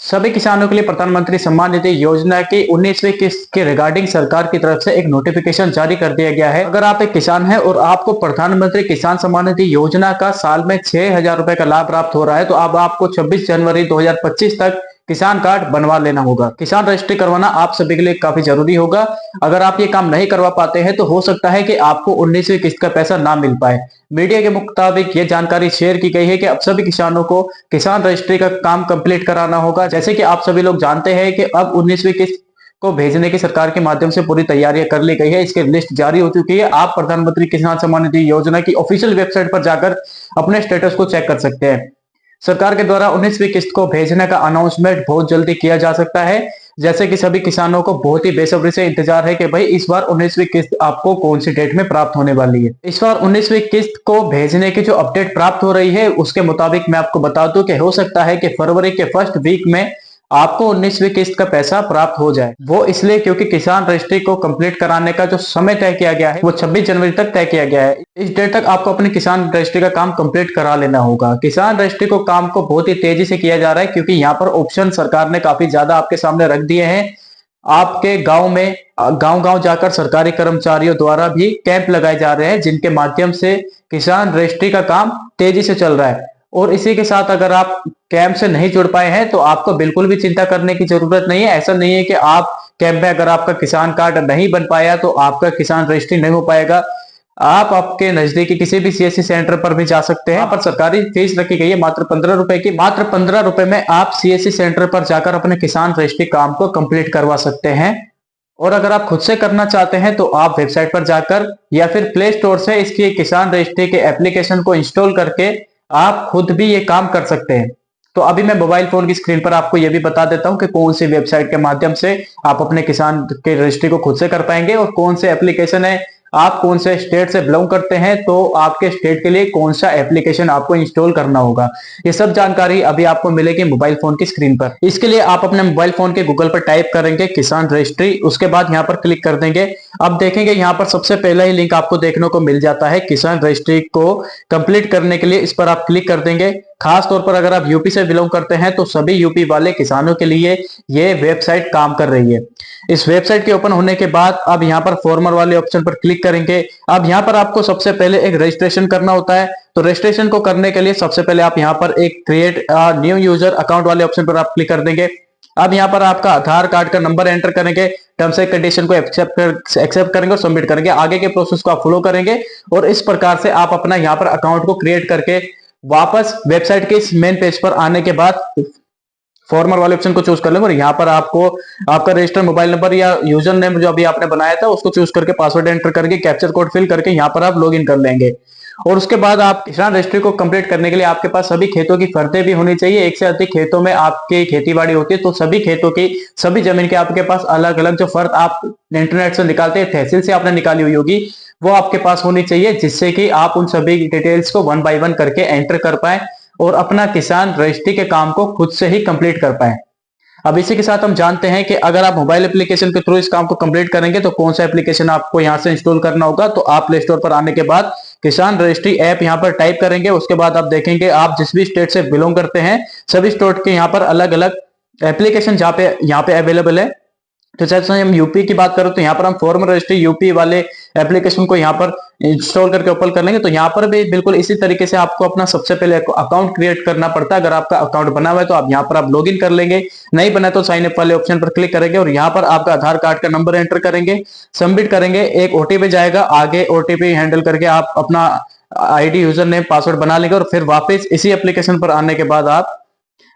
सभी किसानों के लिए प्रधानमंत्री सम्मान निधि योजना की 19वीं किस्त के रिगार्डिंग सरकार की तरफ से एक नोटिफिकेशन जारी कर दिया गया है। अगर आप एक किसान हैं और आपको प्रधानमंत्री किसान सम्मान निधि योजना का साल में 6,000 रुपए का लाभ प्राप्त हो रहा है, तो अब आपको 26 जनवरी 2025 तक किसान कार्ड बनवा लेना होगा। किसान रजिस्ट्री करवाना आप सभी के लिए काफी जरूरी होगा। अगर आप ये काम नहीं करवा पाते हैं तो हो सकता है कि आपको 19वीं किस्त का पैसा ना मिल पाए। मीडिया के मुताबिक ये जानकारी शेयर की गई है कि अब सभी किसानों को किसान रजिस्ट्री का काम कंप्लीट कराना होगा। जैसे कि आप सभी लोग जानते हैं कि अब 19वीं किस्त को भेजने की सरकार के माध्यम से पूरी तैयारियां कर ली गई है। इसकी लिस्ट जारी हो चुकी है। आप प्रधानमंत्री किसान सम्मान निधि योजना की ऑफिशियल वेबसाइट पर जाकर अपने स्टेटस को चेक कर सकते हैं। सरकार के द्वारा 19वीं किस्त को भेजने का अनाउंसमेंट बहुत जल्दी किया जा सकता है। जैसे कि सभी किसानों को बहुत ही बेसब्री से इंतजार है कि भाई इस बार 19वीं किस्त आपको कौन सी डेट में प्राप्त होने वाली है। इस बार 19वीं किस्त को भेजने की जो अपडेट प्राप्त हो रही है उसके मुताबिक मैं आपको बता दूं कि हो सकता है कि फरवरी के फर्स्ट वीक में आपको 19वीं किस्त का पैसा प्राप्त हो जाए। वो इसलिए क्योंकि किसान रजिस्ट्री को कंप्लीट कराने का जो समय तय किया गया है वो 26 जनवरी तक तय किया गया है। इस डेट तक आपको अपनी किसान रजिस्ट्री का काम कंप्लीट करा लेना होगा। किसान रजिस्ट्री को काम को बहुत ही तेजी से किया जा रहा है क्योंकि यहाँ पर ऑप्शन सरकार ने काफी ज्यादा आपके सामने रख दिए हैं। आपके गांव में गांव गांव जाकर सरकारी कर्मचारियों द्वारा भी कैंप लगाए जा रहे हैं जिनके माध्यम से किसान रजिस्ट्री का काम तेजी से चल रहा है। और इसी के साथ अगर आप कैंप से नहीं जुड़ पाए हैं तो आपको बिल्कुल भी चिंता करने की जरूरत नहीं है। ऐसा नहीं है कि आप कैंप में अगर आपका किसान कार्ड नहीं बन पाया तो आपका किसान रजिस्ट्री नहीं हो पाएगा। आप आपके नजदीकी किसी भी सीएससी सेंटर पर भी जा सकते हैं। पर सरकारी फीस रखी गई है मात्र 15 रुपए की। मात्र 15 रुपए में आप सीएससी सेंटर पर जाकर अपने किसान रजिस्ट्री काम को कंप्लीट करवा सकते हैं। और अगर आप खुद से करना चाहते हैं तो आप वेबसाइट पर जाकर या फिर प्ले स्टोर से इसकी किसान रजिस्ट्री के एप्लीकेशन को इंस्टॉल करके आप खुद भी ये काम कर सकते हैं। तो अभी मैं मोबाइल फोन की स्क्रीन पर आपको ये भी बता देता हूं कि कौन सी वेबसाइट के माध्यम से आप अपने किसान के रजिस्ट्री को खुद से कर पाएंगे और कौन से एप्लीकेशन है। आप कौन से स्टेट से बिलोंग करते हैं तो आपके स्टेट के लिए कौन सा एप्लीकेशन आपको इंस्टॉल करना होगा। ये सब जानकारी अभी आपको मिलेगी मोबाइल फोन की स्क्रीन पर। इसके लिए आप अपने मोबाइल फोन के गूगल पर टाइप करेंगे किसान रजिस्ट्री, उसके बाद यहाँ पर क्लिक कर देंगे। अब देखेंगे यहाँ पर सबसे पहला ही लिंक आपको देखने को मिल जाता है किसान रजिस्ट्री को कंप्लीट करने के लिए। इस पर आप क्लिक कर देंगे। खास तौर पर अगर आप यूपी से बिलोंग करते हैं तो सभी यूपी वाले किसानों के लिए ये वेबसाइट काम कर रही है। इस वेबसाइट के ओपन होने के बाद अब यहाँ पर फॉर्मर वाले ऑप्शन पर क्लिक करेंगे। अब यहाँ पर आपको सबसे पहले एक रजिस्ट्रेशन करना होता है। तो रजिस्ट्रेशन को करने के लिए सबसे पहले आप यहाँ पर एक क्रिएट न्यू यूजर अकाउंट वाले ऑप्शन पर आप क्लिक कर देंगे। अब यहाँ पर आपका आधार कार्ड का नंबर एंटर करेंगे, टर्म्स एंड कंडीशन को एक्सेप्ट करेंगे और सबमिट करेंगे। आगे के प्रोसेस को आप फॉलो करेंगे और इस प्रकार से आप अपना यहाँ पर अकाउंट को क्रिएट करके वापस वेबसाइट के इस मेन पेज पर आने के बाद फॉर्मर वाले ऑप्शन को चूज कर लेंगे और यहाँ पर आपको आपका रजिस्टर्ड मोबाइल नंबर या यूजर नेम जो अभी आपने बनाया था उसको चूज करके पासवर्ड एंटर करके कैप्चर कोड फिल करके यहाँ पर आप लॉग इन कर लेंगे। और उसके बाद आप किसान रजिस्ट्री को कंप्लीट करने के लिए आपके पास सभी खेतों की फर्तें भी होनी चाहिए। एक से अधिक खेतों में आपकी खेतीबाड़ी होती है तो सभी खेतों की सभी जमीन के आपके पास अलग अलग जो फर्त आप इंटरनेट से निकालते हैं, तहसील से आपने निकाली हुई होगी, वो आपके पास होनी चाहिए जिससे कि आप उन सभी डिटेल्स को वन बाय वन करके एंटर कर पाए और अपना किसान रजिस्ट्री के काम को खुद से ही कंप्लीट कर पाए। अब इसी के साथ हम जानते हैं कि अगर आप मोबाइल एप्लीकेशन के थ्रू इस काम को कंप्लीट करेंगे तो कौन सा एप्लीकेशन आपको यहां से इंस्टॉल करना होगा। तो आप प्ले स्टोर पर आने के बाद किसान रजिस्ट्री ऐप यहां पर टाइप करेंगे। उसके बाद आप देखेंगे आप जिस भी स्टेट से बिलोंग करते हैं सभी स्टेट के यहाँ पर अलग अलग एप्लीकेशन यहाँ पे अवेलेबल है। तो जैसे हम यूपी की बात करें तो यहाँ पर हम फॉर्मर रजिस्ट्री यूपी वाले एप्लीकेशन को यहाँ पर इंस्टॉल करके ओपन कर लेंगे। तो यहाँ पर भी बिल्कुल इसी तरीके से आपको अपना सबसे पहले अकाउंट क्रिएट करना पड़ता है। अगर आपका अकाउंट बना हुआ है तो आप यहाँ पर आप लॉगिन कर लेंगे, नहीं बना तो साइन अप वाले ऑप्शन पर क्लिक करेंगे और यहाँ पर आपका आधार कार्ड का नंबर एंटर करेंगे, सबमिट करेंगे। एक ओटीपी जाएगा, आगे ओटीपी हैंडल करके आप अपना आईडी यूजर नेम पासवर्ड बना लेंगे और फिर वापस इसी एप्लीकेशन पर आने के बाद आप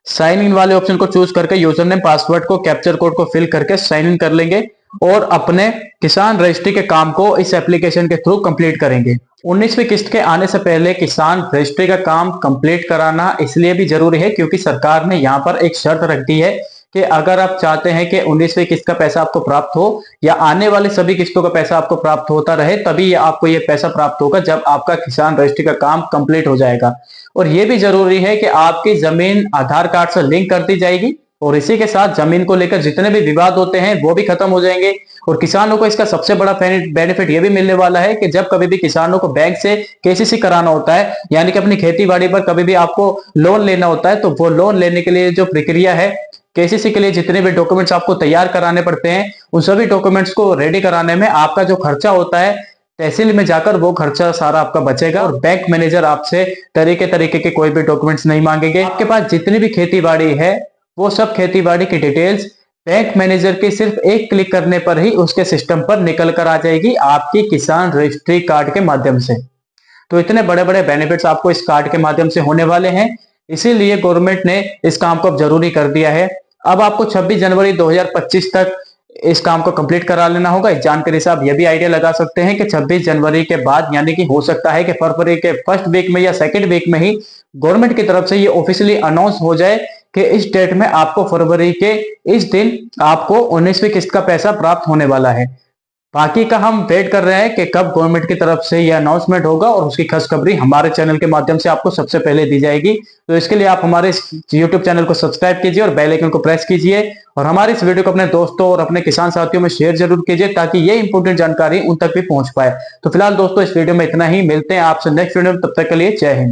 साइन इन वाले ऑप्शन को चूज करके यूजर नेम पासवर्ड को कैप्चर कोड को फिल करके साइन इन कर लेंगे और अपने किसान रजिस्ट्री के काम को इस एप्लीकेशन के थ्रू कंप्लीट करेंगे। 19वीं किस्त के आने से पहले किसान रजिस्ट्री का काम कंप्लीट कराना इसलिए भी जरूरी है क्योंकि सरकार ने यहाँ पर एक शर्त रख दी है कि अगर आप चाहते हैं कि 19वीं किस्त का पैसा आपको प्राप्त हो या आने वाले सभी किस्तों का पैसा आपको प्राप्त होता रहे, तभी आपको ये पैसा प्राप्त होगा जब आपका किसान रजिस्ट्री का काम कंप्लीट हो जाएगा। और ये भी जरूरी है कि आपकी जमीन आधार कार्ड से लिंक कर दी जाएगी और इसी के साथ जमीन को लेकर जितने भी विवाद होते हैं वो भी खत्म हो जाएंगे। और किसानों को इसका सबसे बड़ा बेनिफिट ये भी मिलने वाला है कि जब कभी भी किसानों को बैंक से केसीसी कराना होता है, यानी कि अपनी खेती बाड़ी पर कभी भी आपको लोन लेना होता है, तो वो लोन लेने के लिए जो प्रक्रिया है केसीसी के लिए जितने भी डॉक्यूमेंट्स आपको तैयार कराने पड़ते हैं, उन सभी डॉक्यूमेंट्स को रेडी कराने में आपका जो खर्चा होता है तहसील में जाकर, वो खर्चा सारा आपका बचेगा। और बैंक मैनेजर आपसे तरीके तरीके के कोई भी डॉक्यूमेंट्स नहीं मांगेंगे। आपके पास जितनी भी खेती बाड़ी है, वो सब खेती बाड़ी की डिटेल्स बैंक मैनेजर के सिर्फ एक क्लिक करने पर ही उसके सिस्टम पर निकल कर आ जाएगी, आपकी किसान रजिस्ट्री कार्ड के माध्यम से। तो इतने बड़े बड़े बेनिफिट्स आपको इस कार्ड के माध्यम से होने वाले हैं, इसीलिए गवर्नमेंट ने इस काम को अब जरूरी कर दिया है। अब आपको 26 जनवरी 2025 तक इस काम को कंप्लीट करा लेना होगा। इस जानकारी से आप ये भी आइडिया लगा सकते हैं कि 26 जनवरी के बाद, यानी कि हो सकता है कि फरवरी के फर्स्ट वीक में या सेकंड वीक में ही गवर्नमेंट की तरफ से ये ऑफिशियली अनाउंस हो जाए कि इस डेट में आपको, फरवरी के इस दिन आपको 19वीं किस्त का पैसा प्राप्त होने वाला है। बाकी का हम वेट कर रहे हैं कि कब गवर्नमेंट की तरफ से यह अनाउंसमेंट होगा, और उसकी खुशखबरी हमारे चैनल के माध्यम से आपको सबसे पहले दी जाएगी। तो इसके लिए आप हमारे इस YouTube चैनल को सब्सक्राइब कीजिए और बेल आइकन को प्रेस कीजिए, और हमारे इस वीडियो को अपने दोस्तों और अपने किसान साथियों में शेयर जरूर कीजिए, ताकि ये इंपॉर्टेंट जानकारी उन तक भी पहुंच पाए। तो फिलहाल दोस्तों, इस वीडियो में इतना ही। मिलते हैं आपसे नेक्स्ट वीडियो में, तब तक के लिए जय हिंद।